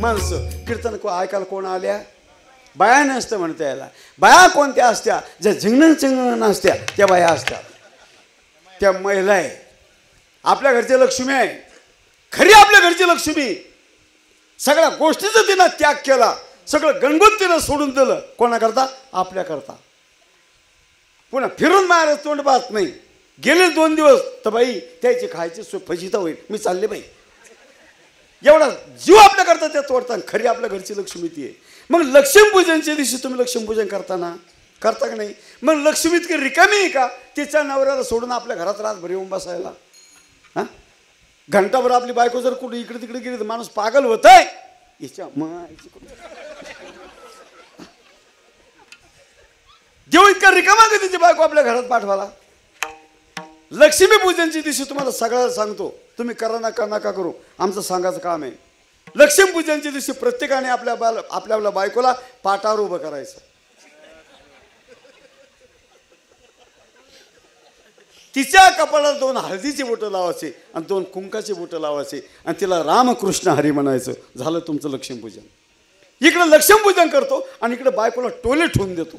माणसं. कीर्तन ऐकायला कोण आल्या? बाया नसतं म्हणता यायला. बाया कोणत्या असत्या? ज्या झिंगण चिंगण नसत्या त्या बाया असतात, त्या महिला आहे. आपल्या घरची लक्ष्मी आहे, खरी आपल्या घरची लक्ष्मी. सगळ्या गोष्टीचा तिनं त्याग केला, सगळं गणगोत तिनं सोडून दिलं. कोणाकरता? आपल्याकरता. पुन्हा फिरून मारायला तोंड पाहत नाही. गेले 2 दिवस तर बाई त्याची खायची फजिता होईल, मी चालले बाई. एवढा जीव आपल्याकरता त्या तोडता. खरी आपल्या घरची लक्ष्मी ती आहे. मग लक्ष्मीपूजनच्या दिवशी तुम्ही लक्ष्मीपूजन करताना करता का नाही? मग लक्ष्मी इतकी रिकामी आहे का तिच्या नवऱ्याला सोडून आपल्या घरात रातभर येऊन बसायला? हां, घंटाभर आपली बायको जर कुठे इकडे तिकडे गेली तर माणूस पागल होत आहे. देव इतका रिकामा का तिची बायको आपल्या घरात पाठवाला? लक्ष्मीपूजनच्या दिवशी तुम्हाला सगळ्याला सांगतो, तुम्ही करा नका नका करू, आमचं सांगायचं काम आहे. लक्ष्मीपूजनच्या दिवशी प्रत्येकाने आपल्या बायकोला पाटावर उभं करायचं. तिच्या कपाळाला 2 हळदीची बोटं लावायचे आणि 2 कुंकाची बोटं लावायचे आणि तिला रामकृष्ण हरी म्हणायचं. झालं तुमचं लक्ष्मीपूजन. इकडे लक्ष्मीपूजन करतो आणि इकडे बायकोला टोले ठेवून देतो.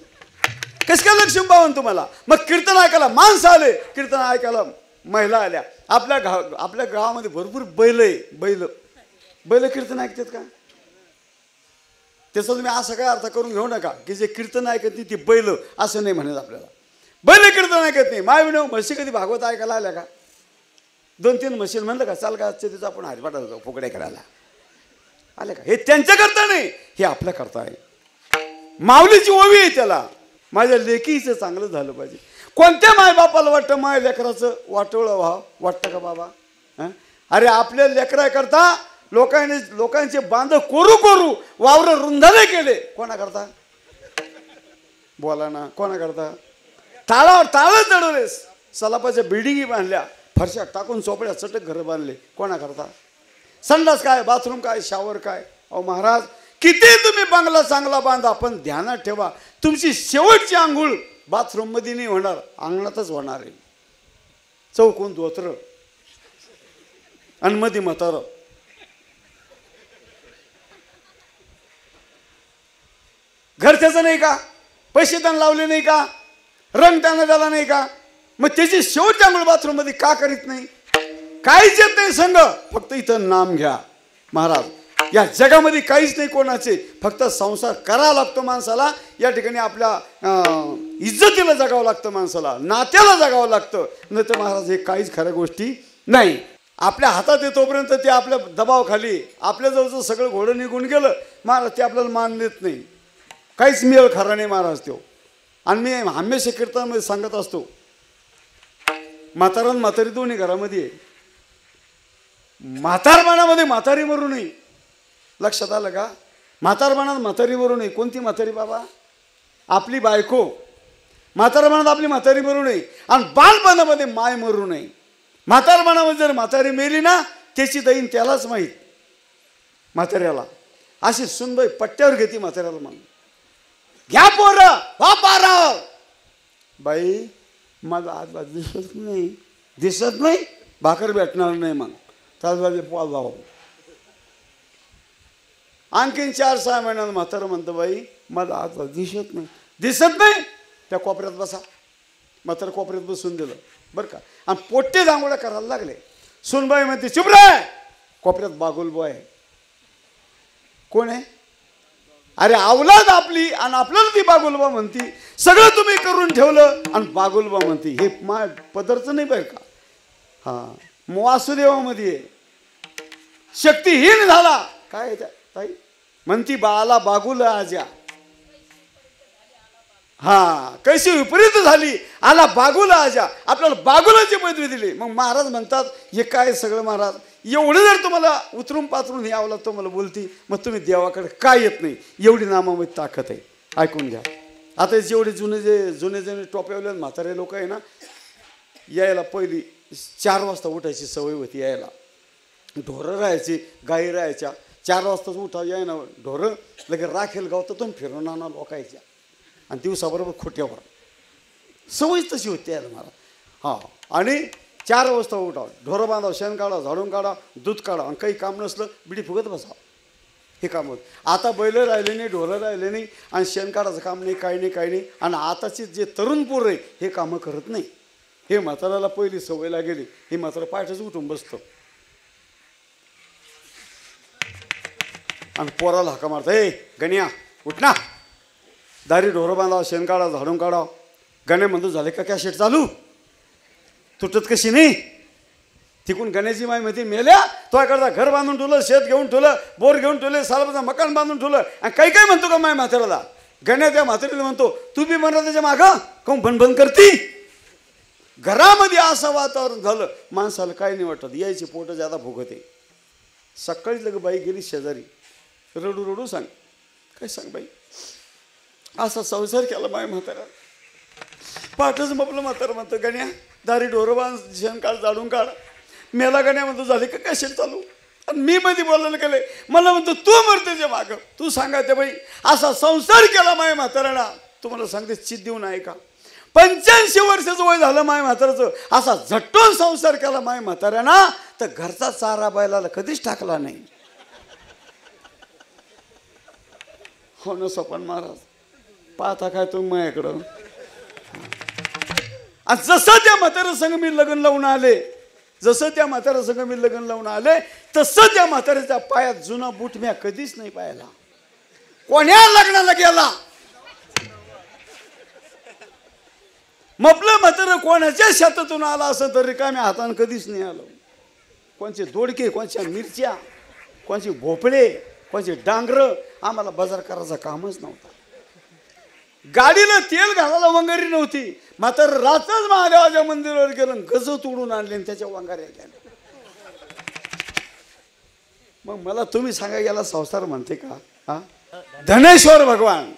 कसं काय लक्ष्मी पावन तुम्हाला? मग कीर्तन ऐकायला माणसं आले, कीर्तन ऐकायला महिला आल्या. आपल्या गावामध्ये भरपूर बैल आहे. बैल कीर्तन ऐकतात का? त्याचा तुम्ही असं काय अर्थ करून घेऊ नका की जे कीर्तन ऐकत नाही ती बैल, असं नाही म्हणत. आपल्याला बैल कीर्तन ऐकत नाही. माय विनव म्हशी कधी भागवत ऐकायला आल्या का? 2-3 म्हशी म्हणलं का चाल का तिथं आपण हरिपाठाला जाऊ फुगड्या करायला आले का? हे त्यांच्याकरता नाही, हे आपल्याकरता आहे. माऊलीची ओवी आहे त्याला. माझ्या लेकीचं चांगलं झालं पाहिजे. कोणत्या मायबापाला वाटतं माझ्या लेकराचं वाटोळं व्हावं? वाटतं का बाबा? अरे आपल्या लेकराकरता लोकांचे बांध कोरू वावर रुंधाले केले. कोणाकरता? बोला ना, कोणाकरता? ताळावर ताळ चढवले, सलापाच्या बिल्डिंगी बांधल्या, फरशा टाकून चोपड्या चटक घरं बांधले. कोणाकरता? संडास काय, बाथरूम काय, शावर काय? अहो महाराज, किती तुम्ही बंगला चांगला बांधा, पण ध्यानात ठेवा तुमची शेवटची आंघोळ बाथरूम मध्ये नाही होणार, अंगणातच होणार आहे. चौकून धोत्र आणि मध्ये म्हातारं. घर त्याचं नाही का? पैसे त्यांना लावले नाही का? रंग त्यांना झाला नाही का? मग त्याची शेवटची आंघोळ बाथरूम मध्ये का करीत नाही? काहीच येत नाही संघ, फक्त इथं नाम घ्या. महाराज, या जगामध्ये काहीच नाही कोणाचे, फक्त संसार करावा लागतो माणसाला. या ठिकाणी आपल्या इज्जतीला जगावं लागतं, माणसाला नात्याला जगावं लागतं. नाही तर महाराज हे काहीच खऱ्या गोष्टी नाही. आपल्या हातात येतोपर्यंत ते आपल्या दबावाखाली आपल्याजवळचं सगळं घोडं निघून गेलं महाराज, ते आपल्याला मान देत नाही. काहीच मेळ खरा नाही महाराज तो. आणि मी हमेशा कीर्तनामध्ये सांगत असतो, म्हातारण म्हातारी दोन्ही घरामध्ये आहे. म्हातारपणामध्ये म्हातारी मरू नये. लक्षात आलं का? म्हातारपणात म्हातारी मरू नये. कोणती म्हातारी बाबा? आपली बायको. म्हातारपणात आपली म्हातारी मरू नये आणि बालपणामध्ये माय मरू नये. म्हातारपणामध्ये जर म्हातारी मेली ना, त्याची दैन त्यालाच माहीत, म्हाताऱ्याला. अशी सुनबाई पट्ट्यावर घेते म्हाताऱ्याला. मग घ्या पोरं वापाराव. बाई माझा आजबाज दिसत नाही, भाकर भेटणार नाही. मग ताजबाजी पोल जावं. आणखीन 4-6 महिन्यात म्हातारं म्हणतं, बाई माझा आजबाज दिसत नाही, त्या कोपऱ्यात बसा. म्हातारं कोपऱ्यात बसून दिलं बरं का, आणि पोट्टे दांगोड्या करायला लागले. सुनबाई म्हणते, चुप रे, कोपऱ्यात बागुलबो आहे. कोण आहे? अरे अवलाद आपली, आणि आपल्याला ती बागुलबा म्हणती. सगळं तुम्ही करून ठेवलं आणि बागुलबा म्हणती. हे मा पदरचं नाही बरं का. हा वासुदेवामध्ये शक्तीहीन झाला. काय ताई म्हणती, बाला बागुल आजा. हा कशी विपरीत झाली, आला बागुला आजा. आपल्याला बागुलाची पदवी दिली. मग महाराज म्हणतात, हे काय सगळं महाराज, एवढं जर तुम्हाला उतरून पातरून हे आवला तो मला बोलती, मग तुम्ही देवाकडे काय येत नाही? एवढी नामामध्ये ताकद आहे. ऐकून घ्या. आता जेवढे जुने टोप्यावले म्हातारे लोक आहे ना, यायला पहिली 4 वाजता उठायची सवय होती. यायला ढोरं राहायची, गाई राहायच्या. 4 वाजताच उठा याय ना, ढोरं लगेच राखेल गावतातून फिरून आणा लोकायच्या, आणि दिवसाबरोबर खोट्यावर. सवयच तशी होती यायला मला. हां, आणि 4 वाजता उठावं, ढोरं बांधावं, शेण काढा, झाडून काढा, दूध काढा, आणि काही काम नसलं बिडी फुगत बसावं. हे काम होत. आता बैल राहिले नाही, ढोरं राहिले नाही आणि शेण काढायचं काम नाही, काही नाही काही नाही. आणि आताचे जे तरुण पोरं आहे हे कामं करत नाही. हे म्हाताऱ्याला पहिली सवय लागेली, हे म्हातारा पाठच उठून बसतं आणि पोराला हाका मारतं, ए गण्या उठ ना, दारी ढोरं बांधावं, शेण काढा, झाडून काढावं. गण्या म्हणतो झाले का कॅसेट चालू, तुटत कशी नाही. तिकून गण्याची माय मध्ये मेल्या, तो करता घर बांधून ठेवलं, शेत घेऊन ठेवलं, बोर घेऊन ठेवले, सालबाचा मकान बांधून ठेवलं. आणि काही काय म्हणतो का माय म्हाताऱ्याला, गण्या त्या म्हातारीला म्हणतो तू बी म्हणा त्याच्या मागं काऊन बंद करती. घरामध्ये असं वातावरण झालं, माणसाला काय नाही वाटत, यायची पोट ज्यादा भोगते. सकाळीच लग बाई गेली शेजारी, रडू रडू सांग, काय सांग बाई असा संसार केला माय म्हातारा. पाठच मपलं म्हातारा म्हणतो गण्या दारी ढोरं बांध, शेण काढ, जाडून काढ. मेला गण्या म्हणतो झाले का कॅसेट चालू. आणि मी मध्ये बोलायला गेले, मला म्हणतो तू मरतेच्या मागं, तू सांगायचे बाई असा संसार केला माय म्हाताऱ्याला. तुम्हाला सांगते चित देऊन आहे का, 85 वर्षाचं वय झालं माय म्हाताऱ्याचं, असा झटून संसार केला माय म्हाताऱ्याना, तर घरचा चारा बैलाला कधीच टाकला नाही. हो ना सोपान महाराज, पाहता काय तुम्ही माझ्याकडं. आणि जसं त्या म्हाताऱ्या संग मी लग्न लावून आले, जसं त्या म्हाताऱ्या संग मी लग्न लावून आले, तसं त्या म्हाताऱ्याच्या पायात जुना बूट म्या कधीच नाही पाहिला. कोण्या लग्नाला गेला मपलं म्हातारं कोणाच्या शेतातून आला असं तर रिकाम्या हातानं कधीच नाही आलो. कोणचे दोडके, कोणच्या मिरच्या, कोणचे भोपळे, कोणचे डांगर, आम्हाला बाजार करायचं कामच नव्हतं. गाडीला तेल घालायला वंगारी नव्हती. म्हातारं रातच महादेवाच्या मंदिरावर गेलं, गज तोडून आणले त्याच्या वंगाऱ्या गेल्या. मग मला तुम्ही सांगा याला संसार म्हणते का. हा, धनेश्वर भगवान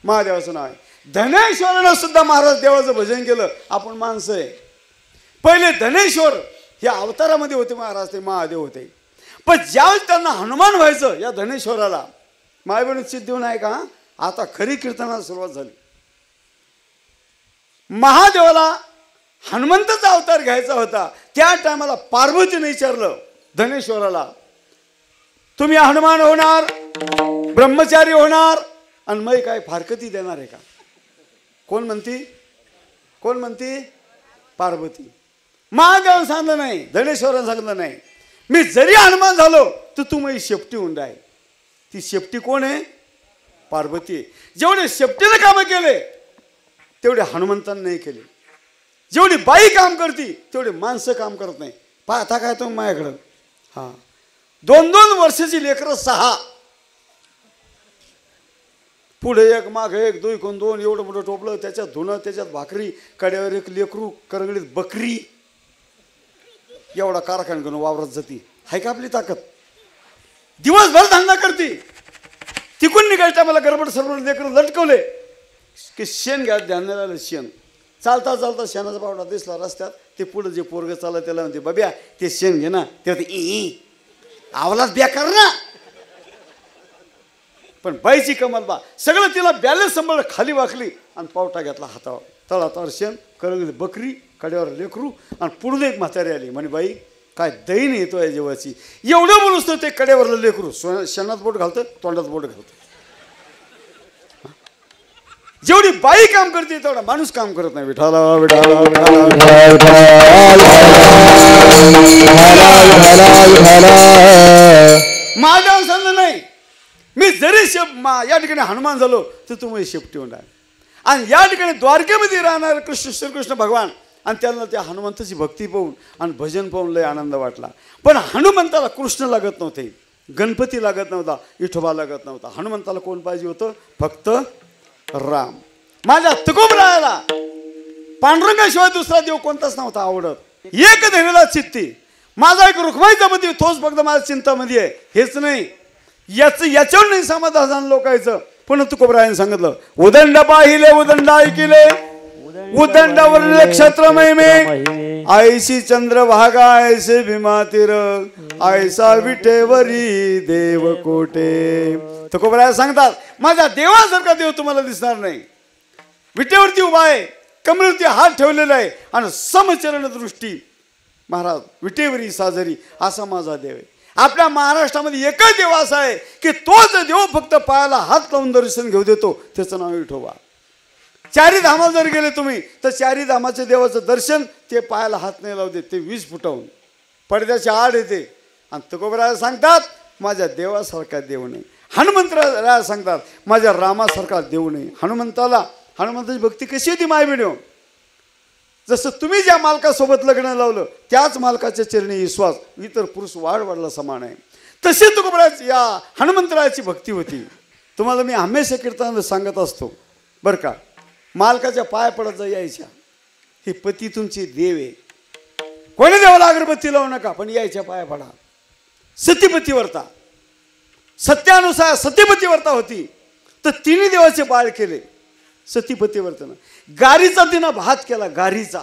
महादेवाचं नाव आहे. धनेश्वरानं सुद्धा महाराज देवाचं भजन केलं. आपण माणसं आहे. पहिले धनेश्वर हे अवतारामध्ये होते महाराज, ते महादेव होते. पण ज्यावेळेस त्यांना हनुमान व्हायचं या धनेश्वराला, मायबहिणी चित देऊन आहे का, आता खरी कीर्तनाला सुरुवात झाली. महादेवाला हनुमंताचा अवतार घ्यायचा होता. त्या टायमाला पार्वतीने विचारलं धनेश्वराला, तुम्ही हनुमान होणार, ब्रह्मचारी होणार आणि मग काय फारकती देणार आहे का. कोण म्हणती, कोण म्हणती, पार्वती. महादेवानं सांगितलं नाही, धनेश्वरानं सांगितलं नाही, मी जरी हनुमान झालो तर तू माझी शेपटी होऊन राय. ती शेपटी कोण आहे, पार्वती आहे. जेवढे शेपटीने कामं केले तेवढे हनुमंतांनी नाही केले. जेवढी बाई काम करते तेवढे माणसं काम करत नाही. पाहता काय तुम्ही माझ्याकडं. हां, 2-2 वर्षाची लेकरं 6, पुढे एक मागे एक, 2 एवढं मोठं टोपलं, त्याच्यात धुणं, त्याच्यात भाकरी, कड्यावर एक लेकरू, करंगडीत बकरी. एवढा कारखाना घेऊन वावरत जाती. हाय का आपली ताकद. दिवसभर धंदा करते. तिकून निघायच्या मला गडबड सरबड लेकरं लटकवले की शेण घ्या, ध्यान राहिलं शेण. चालता चालता शेणाचा पावडा दिसला रस्त्यात, ते पुढे जे पोरगं चाललं त्याला म्हणते, बाब्या ते शेण घे ना. ते होते आवलाच बेकार ना. पण बाईची कमाल बा, सगळं तिला बॅलन्स सांभाळ, खाली वाकली आणि पावटा घेतला हातावर. तळातावर शेण, करंगीत बकरी, कड्यावर लेकरू आणि पुढे एक म्हातारी आली. म्हणे बाई काय दैन येतो या जेवाची. एवढं बोलूच ते कड्यावरलं लेकरू शेणात बोट घालतं, तोंडात बोट घालतं. जेवढी बाई काम करते तेवढा माणूस काम करत नाही. विठाला विठाला माझ्या सांगलं नाही, मी जरी या ठिकाणी हनुमान झालो तर तुम्ही शेपटी होणार. आणि या ठिकाणी द्वारकेमध्ये राहणार कृष्ण श्रीकृष्ण भगवान, आणि त्यांना त्या हनुमंताची भक्ती पाहून आणि भजन पाहून लय आनंद वाटला. पण हनुमंताला कृष्ण लागत नव्हते, गणपती लागत नव्हता, विठोबा लागत नव्हता. हनुमंताला कोण पाहिजे होतं, फक्त राम. माझ्या तुकोबरायाला पांडुरंगाशिवाय दुसरा देव कोणताच नव्हता आवडत. एक धनेला चित्ती, माझा एक रुक्माईचा पती तोच फक्त माझ्या चिंतामध्ये आहे. हेच नाही, याच्यावर नाही समाधान लोकायचं. पण तुकोबरायाने सांगितलं, उदंड पाहिले उदंड ऐकिले, उदंडावर नक्षत्र महिमे, आयशी चंद्रभागा ऐसे भीमातीर, आयसा विटेवरी देव कोटे. तुकोबराय सांगतात, माझ्या देवासारखा देव तुम्हाला दिसणार नाही. विटेवरती उभा आहे, कमरेवरती हात ठेवलेला आहे आणि समचरण दृष्टी महाराज विटेवरी साजरी, असा माझा देव आहे. आपल्या महाराष्ट्रामध्ये एकच देव असा आहे की तोच देव फक्त पायाला हात लावून दर्शन घेऊ देतो, त्याचं नाव विठोबा. चारी धामाला जर गेले तुम्ही तर चारी धामाचे देवाचं दर्शन ते पायाला हात नाही लावू देत, ते 20 फुटाहून पडद्याच्या आड येते. आणि तुकोबराया सांगतात माझ्या देवासारखा देव नाही. हनुमंतराया सांगतात माझ्या रामासारखा देव नाही. हनुमंताची भक्ती कशी होती माय बहिणी? जसं तुम्ही ज्या मालकासोबत लग्न लावलं त्याच मालकाच्या चरणी विश्वास इतर पुरुष वाढला समान आहे. तशी तुकोबराया या हनुमंतरायाची भक्ती होती. तुम्हाला मी हमेशा कीर्तनात सांगत असतो बरं का, मालकाच्या पाय पडत यायच्या. ही पती तुमची देव आहे, कोणी देवाला अगरबत्ती लावू नका, पण यायच्या पाया पडा. सतीपतीव्रता, सत्यानुसार सतीपतीव्रता होती तर तिने देवाचे बाळ केले. सतीपतीव्रतानं गारीचा तिनं भात केला, गारीचा.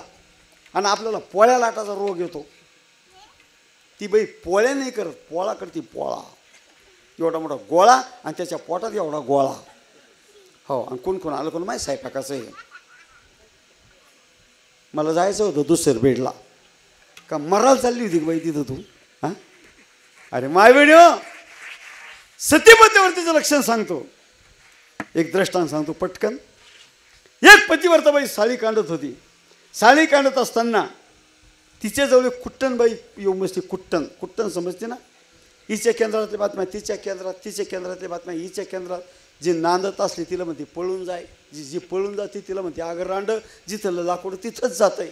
आणि आपल्याला पोळ्या लाटाचा रोग येतो. ती बाई पोळ्या नाही करत, पोळा करते. पोळा एवढा मोठा गोळा आणि त्याच्या पोटात एवढा गोळा. हो, आणि कोण कोण आलं कोण माहिती स्वयंपाकाचं आहे. मला जायचं होतं दुसऱ्या बेडला, का मरायला चालली होती बाई तिथं तू? हां, अरे माय बेड सतीपतीवरतीचं लक्षण सांगतो. एक दृष्टांत सांगतो पटकन. एक पतिव्रता बाई साडी कांडत होती. साडी कांडत असताना तिच्याजवळ कुट्टनबाई येऊन बसली. कुट्टन समजते ना? हिच्या केंद्रातल्या बातम्या तिच्या केंद्रात, तिच्या केंद्रातल्या बातम्या हिच्या केंद्रात. जी नांदत असली तिला म्हणते पळून जाय, जी पळून जाते तिला म्हणते आगर रांड, जिथं लाकूड तिथंच जात आहे.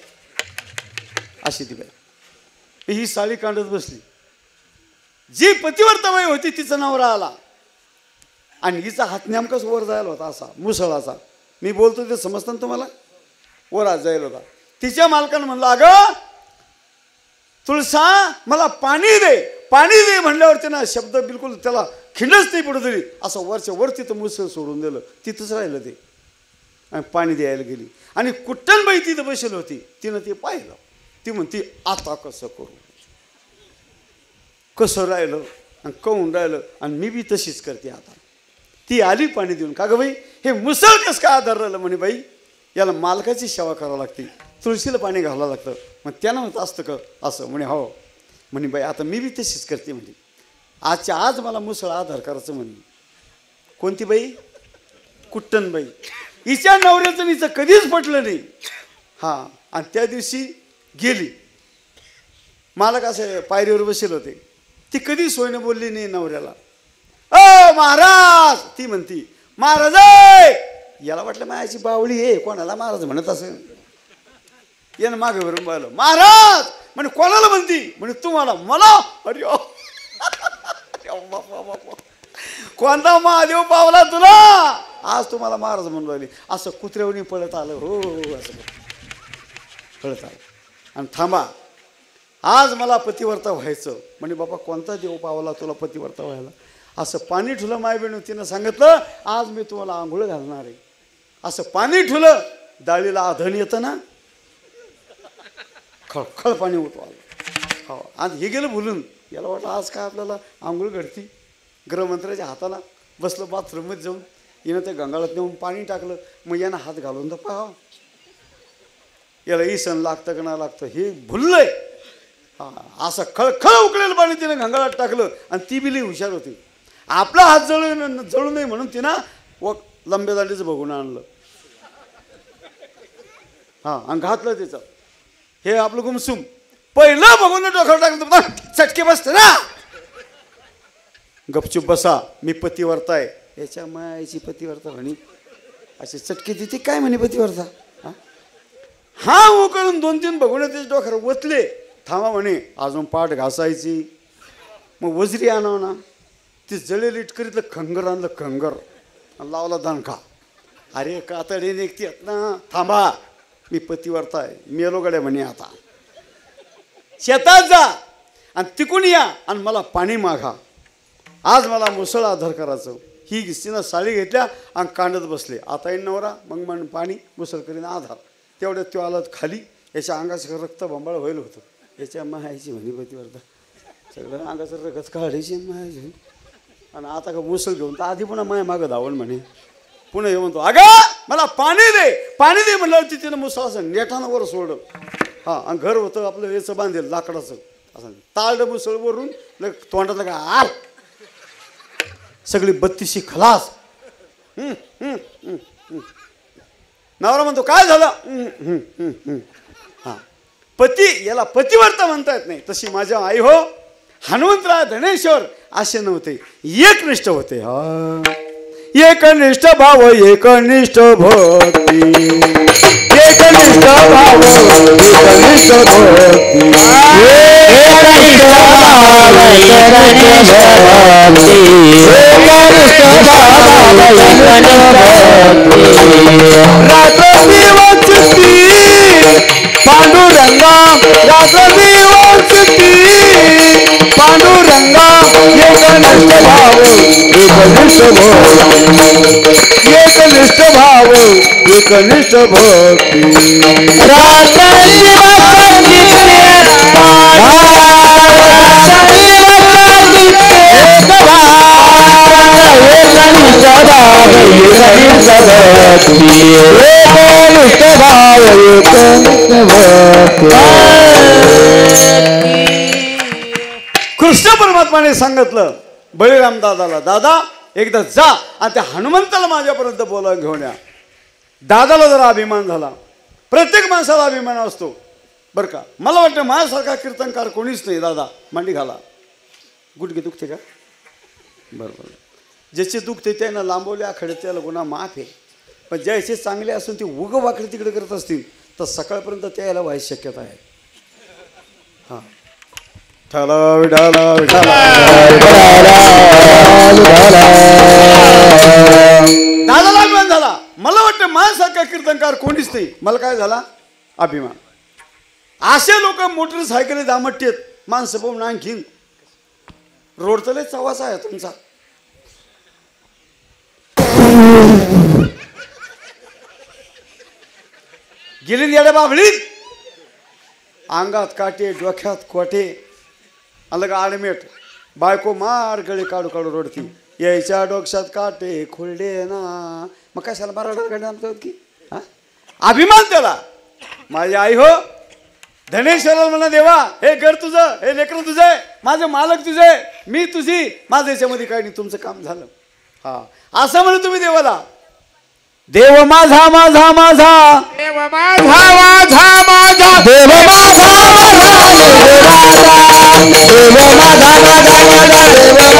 अशी ती बाई ही साडी कांडत बसली. जी पतिव्रता बाई होती तिचं नवरा आला आणि हिचा हात नेमकाच वर जायला होता, असा मुसळाचा. मी बोलतो ते समजतं ना तुम्हाला? वर आज जायला होता. तिच्या मालकानं म्हणलं अगं तुळसा मला पाणी दे, पाणी दे म्हणल्यावरती ना शब्द बिलकुल त्याला खिंडच नाही पडू दिली. असं वरच्या वर तिथं मुसळ सोडून दिलं, तिथंच राहिलं ते. आणि पाणी द्यायला गेली आणि कुट्टनबाई तिथं बसली होती. तिनं ते पाहिलं. ती म्हणती आता कसं करू, कसं राहिलं आणि कहून राहिलं, आणि मी बी तशीच करते आता. ती आली पाणी देऊन. का गं बाई हे मुसळ कसं काय आधार राहिलं? म्हणे बाई याला मालकाची सेवा करावं लागते, तुळशीला पाणी घालावं लागतं. मग त्यानं म्हणत असतं का असं? म्हणे हो. म्हणे बाई आता मी बी तशीच करते. म्हणजे आजच्या आज मला मुसळ आधार करायचं म्हणे. कोणती बाई? कुट्टनबाई. हिच्या नवऱ्याचं हिचं कधीच पटलं नाही. हां, आणि त्या दिवशी गेली. मालक असे पायरीवर बसले होते. ती कधी सोयनं बोलली नाही नवऱ्याला. ओ महाराज, ती म्हणती महाराज. याला वाटलं माझ्याची बावळी आहे, कोणाला महाराज म्हणत असेल. यानं मागे भरून पाहिलं. महाराज म्हणे कोणाला म्हणती? म्हणे तुम्हाला. मला? अरे कोणता महादेव पावला तुला आज तुम्हाला महाराज म्हणून राहिली? असं कुत्र्यावनी पळत आलं. हो असं पळत आलं. आणि थांबा आज मला पतिव्रता व्हायचं. म्हणे बाबा कोणता देव पावला तुला पतिव्रता व्हायला? असं पाणी ठुलं माय बहिणी तिनं सांगितलं आज मी तुम्हाला आंघोळ घालणार आहे. असं पाणी ठुलं, डाळीला आधण येतं ना, खळखळ पाणी होतो आलं. हो, आज हे गेलं भुलून. याला वाटलं आज काय आपल्याला आंघोळ घडती. गृहमंत्र्याच्या हाताला बसलं बाथरूममध्ये जाऊन. हिनं ते गंगाळात नेऊन पाणी टाकलं. मग यानं हात घालून तर पाहा याला इसण लागतं का नाही लागतं हे भुललंय. हां, असं खळखळ उकळेलं पाणी तिने गंगाळात टाकलं. आणि ती बिली हुशार होती. आपला हात जळू नये म्हणून तिनं व लंब्या दांडीचं बघून आणलं. हां, आणि घातलं त्याचं. हे आपलं गुमसुम पहिलं बघून डोक्यावर टाकलं. चटके बसते ना, गपचूप बसा मी पतिव्रता आहे. याच्या मायाची पतिव्रता म्हणे अशी चटके देते काय म्हणे पतिव्रता. हा उकळून 2-3 बघून त्याच्या डोक्यावर ओतले. थांबा म्हणे अजून पाठ घासायची. मग वजरी आणावं ना. ती जळेल इटकरीतलं खंगर आणलं, खंगर लावला दणका. अरे कातडी निघते ना. थांबा मी पतिव्रता आहे, मेलो गड्या म्हणे. आता शेतात जा आणि तिकून या आणि मला पाणी मागा. आज मला मुसळ आधार करायचं. ही तिनं साडी घेतल्या आणि कांडत बसले. आता येईन नवरा मग म्हण पाणी मुसळ करीन आधार. तेवढ्यात तो आला खाली. याच्या अंगाचं रक्त बंबाळ व्हायला होतं. याच्या मायाची म्हणे पतिव्रता सगळं अंगाचं रगत काढायची मायाची. आणि आता का मुसळ घेऊन तर आधी पुन्हा माया मागं धावण म्हणे. पुन्हा हे म्हणतो अगं मला पाणी दे, पाणी दे म्हणल्यावर तिनं मुसळ असं नेटानं वर सोडलं. हां, आणि घर होतं आपलं याचं बांधेल लाकडाचं. असं ताळ मुसळवरून तोंडातलं का आर सगळी 32 खलास. नवरा म्हणतो काय झालं? हा पती, याला पतिव्रता म्हणता येत नाही. तशी माझ्या आई हो हनुमंतराय धनेश्वर असे नव्हते, एकनिष्ठ होते. एकनिष्ठ भाव एकनिष्ठ भक्ती, एकनिष्ठ भाव एकनिष्ठ भक्ती, एकनिष्ठ भाव एकनिष्ठ भक्ती, एकनिष्ठ भाव एकनिष्ठ भक्ती. रात्र दिवसती पांडुरंगा, रात्र दिवसती पांडुरंगा, एकनिष्ठ भाव एकनिष्ठ भक्ती, एकनिष्ठ भाव एकनिष्ठ भक्ती. रात्र कृष्ण परमात्माने सांगितलं बळीराम दादाला, दादा एकदा जा आणि त्या हनुमंताला माझ्यापर्यंत बोलावून घेऊन या. दादाला जरा अभिमान झाला. प्रत्येक माणसाला अभिमान असतो बरं का. मला वाटतं माझ्यासारखा कीर्तनकार कोणीच नाही. दादा मांडी घाला. गुडघे दुखते का? बरोबर. ज्याचे दुखते त्यांना लांबवले आखडे त्याला गुन्हा माफ आहे. पण ज्याचे चांगले असून ते उग वाकडे तिकडे करत असतील तर सकाळपर्यंत त्याला व्हायची शक्यता आहे. हां दादाला अभिमान झाला. मला वाटतं माझ्यासारखा कीर्तनकार कोणीच नाही. मला काय झाला? अभिमान. असे लोक मोटरसायकली दामट्टेत माणसं पाहून आणखीन रोड तले चवाचा आहे तुमचा. गेली येड्या बाबळीत अंगात काटे डोक्यात कोटे अलग आडमेट बायको मार गळे काढू काढू रडती. यायच्या डोक्यात काटे खुलडे ना. मग कशाला बारा गाडी आणतो की? हा अभिमान त्याला. माझी आई हो धनेश्वराला म्हणा देवा हे घर तुझं, हे लेकरं तुझं आहे, माझे मालक तुझे, मी तुझी, माझं याच्यामध्ये काही नाही, तुमचं काम झालं. हा असं म्हणू तुम्ही देवाला. देव माझा माझा माझा, देव माझा माझा माझा, देव माझा माझा, देव माझा माझा, देव माझा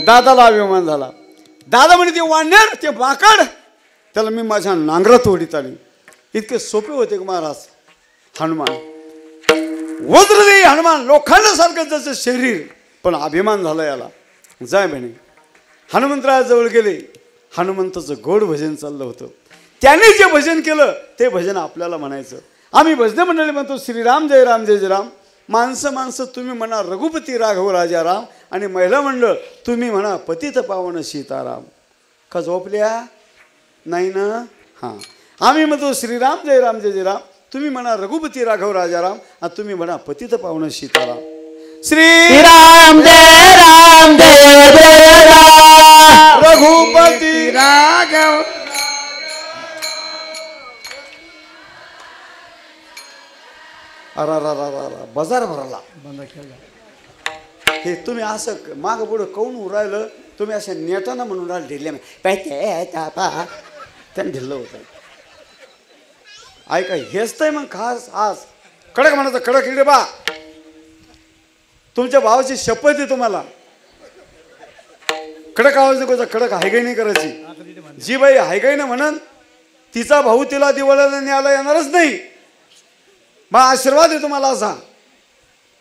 दादाला अभिमान झाला. दादा म्हणे ते वाढणार ते बाकड त्याला मी माझ्या नांगरात ओढीत आली. इतके सोपे होते की महाराज. हनुमान वज्रदेही हनुमान लोखंडासारखं जसं शरीर पण अभिमान झाला याला. जाय म्हणे हनुमंतरायाजवळ गेले. हनुमंताचं गोड भजन चाललं होतं. त्याने जे भजन केलं ते भजन आपल्याला म्हणायचं. आम्ही भजन मंडळी म्हणतो श्रीराम जय राम जय जय राम. माणसं माणसं तुम्ही म्हणा रघुपती राघव राजा राम. आणि महिला मंडळ तुम्ही म्हणा पतित पावन सीताराम. का झोपल्या नाही ना? हां आम्ही म्हणतो श्रीराम जय राम जय जय राम. तुम्ही म्हणा रघुपती राघव राजा राम आणि तुम्ही म्हणा पतित पावन सीताराम. श्रीराम जय राम जय जय राम. रघुपती राघव अरा बाजार भरला. हे तुम्ही असं मागं पुढं काऊन उरायलं? तुम्ही असं नेटानं म्हणून राहिलं ढिल्ल्या त्यानं ढिल्लं होतं. ऐका हेच तर मग खास आज कडक म्हणायचं कडक इकडे बा. तुमच्या भावाची शपथ आहे तुम्हाला. कडक आवाज नको कडक हायगाई नाही करायची. जी बाई हायगाई ना म्हणन तिचा भाऊ तिला दिवाळीला न्यायला येणारच नाही. मग आशीर्वाद आहे तुम्हाला असा.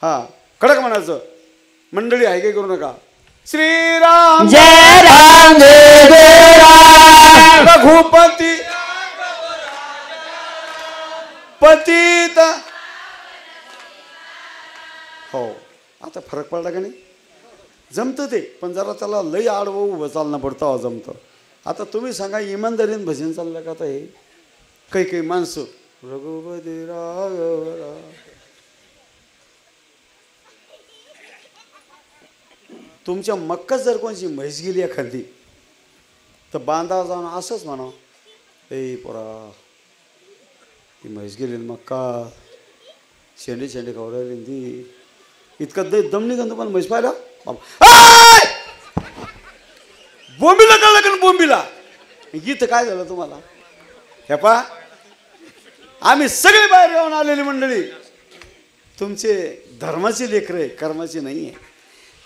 हां कडक म्हणायचं. मंडळी आहे काय करू नका. श्रीराम जय राम जय जय राम रघुपती पतित. हो आता फरक पडला का नाही. जमतं ते पण जरा त्याला लई आडवं उभं चालणं पडतं. जमतं. आता तुम्ही सांगा इमानदारीने भजन चाललं का. आता हे काही काही माणसं रघुपती राघव. तुमच्या मक्काच जर कोणची म्हैस गेली एखादी तर बांधा जाऊन असंच म्हणा, ए पोरा ती म्हैस गेली मक्का शेंडे शेंडे खवरायली ती. इतकं दम निघन तुम्हाला म्हैस पाहिला. बोंबीला कळलं का बोंबीला. इथं काय झालं तुम्हाला. हे पा आम्ही सगळे बाहेर येऊन आलेली मंडळी. तुमचे धर्माची लेकरं आहे, कर्माची नाही आहे.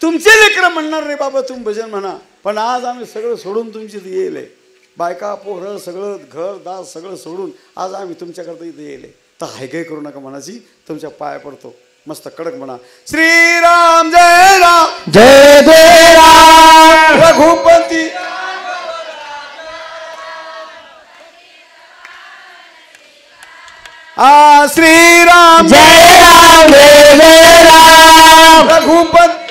तुमचे लेकरं म्हणणार रे बाबा तुम्ही भजन म्हणा, पण आज आम्ही सगळं सोडून तुमची इथे येईल. बायका पोरं सगळं घर दास सगळं सोडून आज आम्ही तुमच्याकडे इथे येईल. तर हाय काय करू नका म्हणाची. तुमच्या पाया पडतो. मस्त कडक म्हणा. श्रीराम जय राम जय जय राम रघुपती. श्रीराम जय राम जय जय राम रघुपती.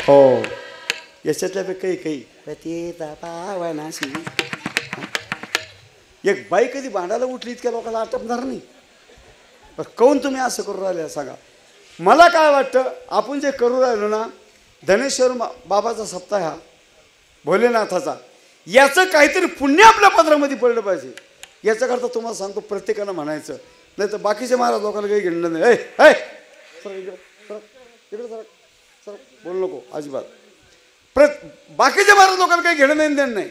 हो याच्यातल्या काही काही पतिता पावनाशी. एक बाई कधी भांडायला उठली इतक्या लोकांना आटपणार नाही. पण काऊन तुम्ही असं करू राहिले सांगा. मला काय वाटतं आपण जे करू राहिलो ना धनेश्वर बाबाचा सप्ताह हा भोलेनाथाचा, याचं काहीतरी पुण्य आपल्या पदरामध्ये पडलं पाहिजे. याच्याकरता तुम्हाला सांगतो प्रत्येकानं म्हणायचं. नाही तर बाकीच्या महाराज लोकांना काही घेणं नाही. सर बोलू नको अजिबात. बाकीच्या महाराज लोकांना काही घेणं नाही देणं नाही.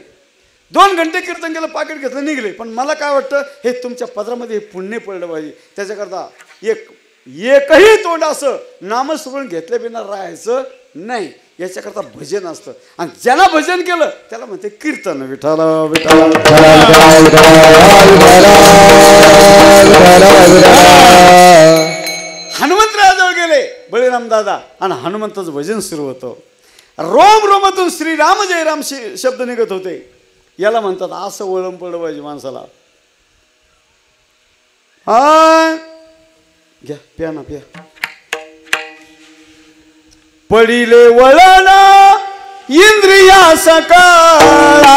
2 घंटे कीर्तन केलं पाकिट घेतलं निघले. पण मला काय वाटतं हे तुमच्या पदरामध्ये पुण्य पडलं पाहिजे. त्याच्याकरता एकही तोंड असं नामस्मरण घेतल्या बिना राहायचं नाही. याच्याकरता भजन असतं. आणि ज्याला भजन केलं त्याला म्हणते कीर्तन. विठाला विठाला. हनुमंतराजाजवळ गेले बळीराम दादा आणि हनुमंताचं भजन सुरू होतं. रोम रोमातून श्रीराम जय राम शब्द निघत होते. याला म्हणतात असं वळण पडलं पाहिजे माणसाला. हा घ्या प्या ना प्या. पडिले वळण इंद्रिया सकाळा